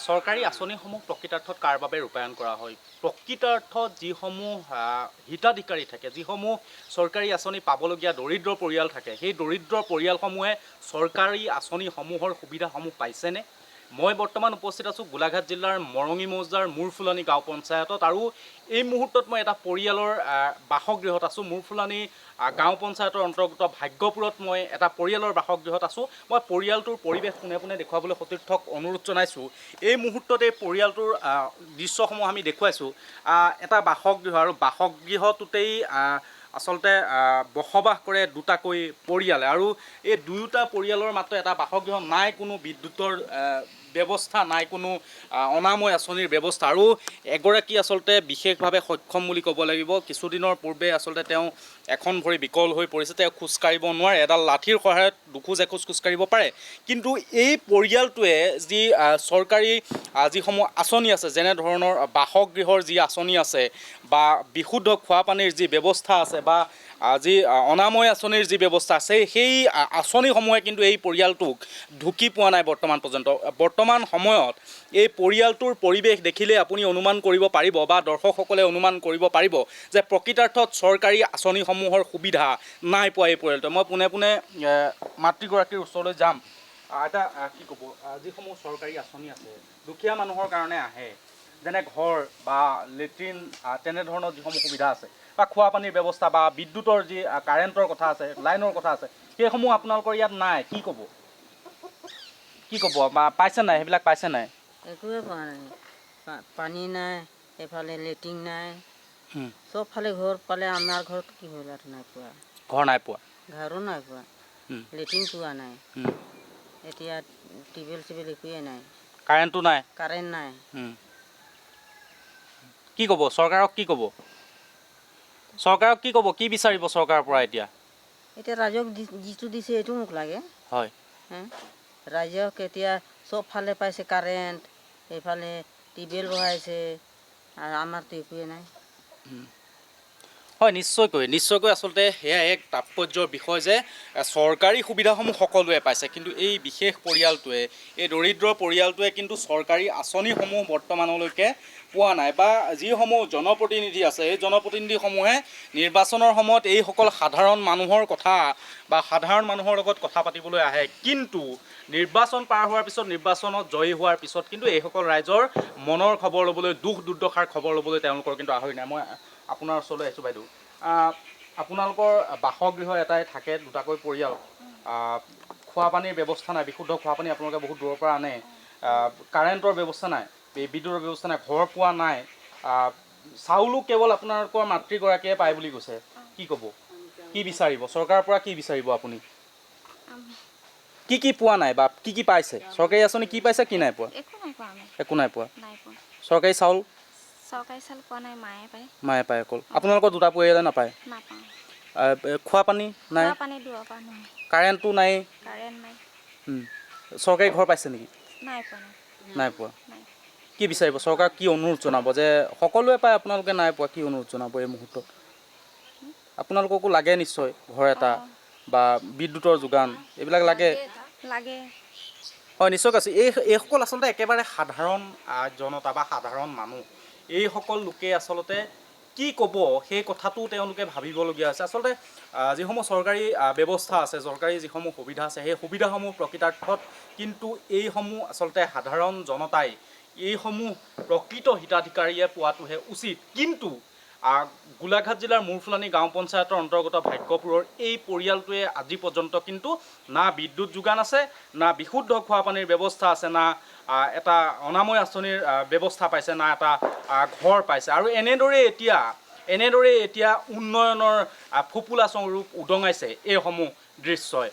চৰকাৰী আঁচনিসমূহ প্ৰকৃতাৰ্থত কাৰ বাবে ৰূপায়ণ কৰা হয়? প্ৰকৃতাৰ্থত যিসমূহ হিতাধিকাৰী থাকে, যিসমূহ চৰকাৰী আঁচনি পাবলগীয়া দৰিদ্ৰ পৰিয়াল থাকে, সেই দৰিদ্ৰ পৰিয়ালসমূহে চৰকাৰী আঁচনিসমূহৰ সুবিধাসমূহ পাইছেনে? মই বৰ্তমান উপস্থিত আছোঁ গোলাঘাট জিলাৰ মৰঙী মৌজাৰ মূৰফুলনি গাঁও পঞ্চায়তত আৰু এই মুহূৰ্তত মই এটা পৰিয়ালৰ বাসগৃহত আছোঁ। মূৰফুলনি গাঁও পঞ্চায়তৰ অন্তৰ্গত ভাগ্যপুৰত মই এটা পৰিয়ালৰ বাসগৃহত আছোঁ। মই পৰিয়ালটোৰ পৰিৱেশ পোনে পোনে দেখুৱাবলৈ সতীৰ্থক অনুৰোধ জনাইছোঁ। এই মুহূৰ্তত এই পৰিয়ালটোৰ দৃশ্যসমূহ আমি দেখুৱাইছোঁ। এটা বাসগৃহ আৰু বাসগৃহটোতেই আচলতে বসবাস কৰে দুটাকৈ পৰিয়ালে আৰু এই দুয়োটা পৰিয়ালৰ মাত্ৰ এটা বাসগৃহ, নাই কোনো বিদ্যুতৰ ব্যৱস্থা, নাই কোনো অনাময় আঁচনিৰ ব্যৱস্থা। আৰু এগৰাকী আচলতে বিশেষভাৱে সক্ষম বুলি ক'ব লাগিব। কিছুদিনৰ পূৰ্বে আচলতে তেওঁ এখন ভৰি বিকল হৈ পৰিছে, তেওঁ খোজকাঢ়িব নোৱাৰে, এডাল লাঠিৰ সহায়ত দুখোজ এখোজ খোজকাঢ়িব পাৰে। কিন্তু এই পৰিয়ালটোৱে যি চৰকাৰী যিসমূহ আঁচনি আছে, যেনেধৰণৰ বাসগৃহৰ যি আঁচনি আছে বা বিশুদ্ধ খোৱা পানীৰ যি ব্যৱস্থা আছে বা যি অনাময় আঁচনিৰ যি ব্যৱস্থা আছে, সেই আঁচনিসমূহে কিন্তু এই পৰিয়ালটোক ঢুকি পোৱা নাই বৰ্তমান পৰ্যন্ত। বৰ্তমান সময়ত এই পৰিয়ালটোৰ পৰিৱেশ দেখিলে আপুনি অনুমান কৰিব পাৰিব বা দৰ্শকসকলে অনুমান কৰিব পাৰিব যে প্ৰকৃতাৰ্থত চৰকাৰী আঁচনিসমূহৰ সুবিধা নাই পোৱা এই পৰিয়ালটোৱে। মই পোনে পোনে মাতৃগৰাকীৰ ওচৰলৈ যাম। এটা কি ক'ব, যিসমূহ চৰকাৰী আঁচনি আছে দুখীয়া মানুহৰ কাৰণে আহে, যেনে ঘৰ বা লেট্ৰিন, তেনেধৰণৰ যিসমূহ সুবিধা আছে বা খোৱা পানীৰ ব্যৱস্থা বা বিদ্যুতৰ যি কাৰেণ্টৰ কথা আছে, লাইনৰ কথা আছে, সেইসমূহ আপোনালোকৰ ইয়াত নাই। কি ক'ব বা পাইছে নাই, সেইবিলাক পাইছে নাই? একোৱে পোৱা নাই। পানী নাই, এফালে লেট্ৰিন নাই, চবফালে ঘৰ পালে। আমাৰ ঘৰত কি হ'ল আৰু নাই পোৱা। ঘৰ নাই পোৱা, ঘৰো নাই পোৱা, লেট্ৰিন পোৱা নাই। এতিয়া টিউবেল চিবেল একোৱে নাই, কাৰেণ্টটো নাই, কাৰেণ্ট নাই। কি ক'ব চৰকাৰক? কি ক'ব চৰকাৰক? কি ক'ব, কি বিচাৰিব চৰকাৰৰ পৰা এতিয়া? এতিয়া ৰাইজক যিটো দিছে এইটো মোক লাগে। হয়, ৰাইজক এতিয়া চবফালে পাইছে কাৰেণ্ট, এইফালে টিউবেল বহাইছে, আৰু আমাৰতো একোৱে নাই। হয়, নিশ্চয়কৈ আচলতে সেয়া এক তাৎপৰ্যৰ বিষয় যে চৰকাৰী সুবিধাসমূহ সকলোৱে পাইছে, কিন্তু এই বিশেষ পৰিয়ালটোৱে, এই দৰিদ্ৰ পৰিয়ালটোৱে কিন্তু চৰকাৰী আঁচনিসমূহ বৰ্তমানলৈকে পোৱা নাই। বা যিসমূহ জনপ্ৰতিনিধি আছে, এই জনপ্ৰতিনিধিসমূহে নিৰ্বাচনৰ সময়ত এইসকল সাধাৰণ মানুহৰ কথা বা সাধাৰণ মানুহৰ লগত কথা পাতিবলৈ আহে, কিন্তু নিৰ্বাচন পাৰ হোৱাৰ পিছত, নিৰ্বাচনত জয়ী হোৱাৰ পিছত কিন্তু এইসকল ৰাইজৰ মনৰ খবৰ ল'বলৈ, দুখ দুৰ্দশাৰ খবৰ ল'বলৈ তেওঁলোকৰ কিন্তু আহৰি নাই। মই আপোনাৰ ওচৰলৈ আহিছোঁ বাইদেউ। আপোনালোকৰ বাসগৃহ এটাই থাকে, দুটাকৈ পৰিয়াল, খোৱা পানীৰ ব্যৱস্থা নাই, বিশুদ্ধ খোৱা পানী আপোনালোকে বহুত দূৰৰ পৰা আনে, কাৰেণ্টৰ ব্যৱস্থা নাই, বিদ্যুতৰ ব্যৱস্থা নাই, ঘৰ পোৱা নাই, চাউলো কেৱল আপোনালোকৰ মাতৃগৰাকীয়ে পায় বুলি কৈছে। কি ক'ব, কি বিচাৰিব চৰকাৰৰ পৰা? কি বিচাৰিব আপুনি? কি পোৱা নাই বা কি পাইছে? চৰকাৰী আঁচনি কি পাইছে, কি নাই পোৱা? একো নাই পোৱা। চৰকাৰী চাউল পোৱা নাই, মায়ে পায় অকল। আপোনালোকৰ দুটা পৰিয়ালে নাপায়? খোৱা পানী নাই, কাৰেণ্টটো নাই, চৰকাৰী ঘৰ পাইছে নেকি? নাই পোৱা। কি বিচাৰিব চৰকাৰক? কি অনুৰোধ জনাব যে সকলোৱে পায়, আপোনালোকে নাই পোৱা? কি অনুৰোধ জনাব এই মুহূৰ্তত? আপোনালোককো লাগে নিশ্চয় ঘৰ এটা বা বিদ্যুতৰ যোগান, এইবিলাক লাগে। হয়, নিশ্চয় আছে। এইসকল আচলতে একেবাৰে সাধাৰণ জনতা বা সাধাৰণ মানুহ। এইসকল লোকে আচলতে কি ক'ব সেই কথাটো তেওঁলোকে ভাবিবলগীয়া আছে। আচলতে যিসমূহ চৰকাৰী ব্যৱস্থা আছে, চৰকাৰী যিসমূহ সুবিধা আছে, সেই সুবিধাসমূহ প্ৰকৃতাৰ্থত কিন্তু এইসমূহ আচলতে সাধাৰণ জনতাই, এইসমূহ প্ৰকৃত হিতাধিকাৰীয়ে পোৱাটোহে উচিত। কিন্তু গোলাঘাট জিলাৰ মূৰফুলনি গাঁও পঞ্চায়তৰ অন্তৰ্গত ভাগ্যপুৰৰ এই পৰিয়ালটোৱে আজি পৰ্যন্ত কিন্তু না বিদ্যুৎ যোগান আছে, না বিশুদ্ধ খোৱা পানীৰ ব্যৱস্থা আছে, না এটা অনাময় আঁচনিৰ ব্যৱস্থা পাইছে, না এটা ঘৰ পাইছে। আৰু এনেদৰে এতিয়া উন্নয়নৰ ফোপোলা স্বৰূপ উদঙাইছে এইসমূহ দৃশ্যই।